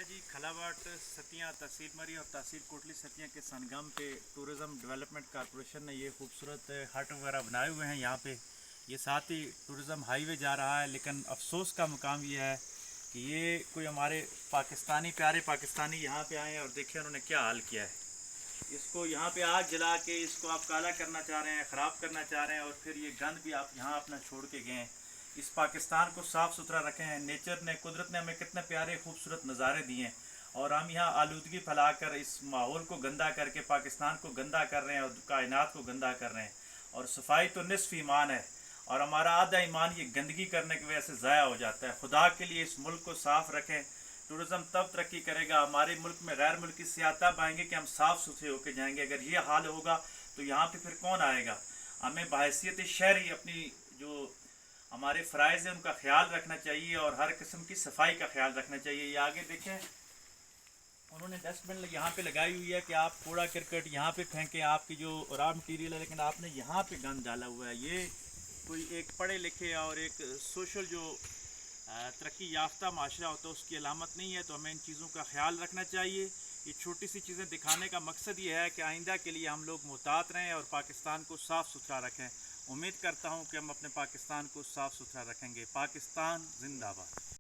جی کھلاواٹ ستیاں تحصیل مری اور تحصیل کوٹلی ستیاں کے سنگم پہ ٹورزم ڈیولپمنٹ کارپوریشن نے یہ خوبصورت ہٹ وغیرہ بنائے ہوئے ہیں. یہاں پہ یہ ساتھ ہی ٹورزم ہائی وے جا رہا ہے, لیکن افسوس کا مقام یہ ہے کہ یہ کوئی ہمارے پاکستانی پیارے پاکستانی یہاں پہ آئے ہیں اور دیکھیں انہوں نے کیا حال کیا ہے. اس کو یہاں پہ آگ جلا کے اس کو آپ کالا کرنا چاہ رہے ہیں, خراب کرنا چاہ رہے ہیں, اور پھر یہ گند بھی آپ یہاں اپنا چھوڑ کے گئے ہیں. اس پاکستان کو صاف ستھرا رکھے ہیں. نیچر نے, قدرت نے ہمیں کتنے پیارے خوبصورت نظارے دیے ہیں, اور ہم یہاں آلودگی پھیلا کر اس ماحول کو گندا کر کے پاکستان کو گندا کر رہے ہیں اور کائنات کو گندا کر رہے ہیں. اور صفائی تو نصف ایمان ہے, اور ہمارا آدھا ایمان یہ گندگی کرنے کی وجہ سے ضائع ہو جاتا ہے. خدا کے لیے اس ملک کو صاف رکھیں. ٹورزم تب ترقی کرے گا, ہمارے ملک میں غیر ملکی سیاح تب آئیں گے کہ ہم صاف ستھرے ہو کے جائیں گے. اگر یہ حال ہوگا تو یہاں پہ پھر کون آئے گا؟ ہمیں بحیثیت شہری اپنی جو ہمارے فرائض ہیں ان کا خیال رکھنا چاہیے, اور ہر قسم کی صفائی کا خیال رکھنا چاہیے. یہ آگے دیکھیں انہوں نے ڈسٹ بن یہاں پہ لگائی ہوئی ہے کہ آپ کوڑا کرکٹ یہاں پہ پھینکیں, آپ کی جو را مٹیریل ہے, لیکن آپ نے یہاں پہ گند ڈالا ہوا ہے. یہ کوئی ایک پڑھے لکھے اور ایک سوشل جو ترقی یافتہ معاشرہ ہوتا ہے اس کی علامت نہیں ہے. تو ہمیں ان چیزوں کا خیال رکھنا چاہیے. یہ چھوٹی سی چیزیں دکھانے کا مقصد یہ ہے کہ آئندہ کے لیے ہم لوگ محتاط رہیں اور پاکستان کو صاف ستھرا رکھیں. امید کرتا ہوں کہ ہم اپنے پاکستان کو صاف ستھرا رکھیں گے. پاکستان زندہ باد.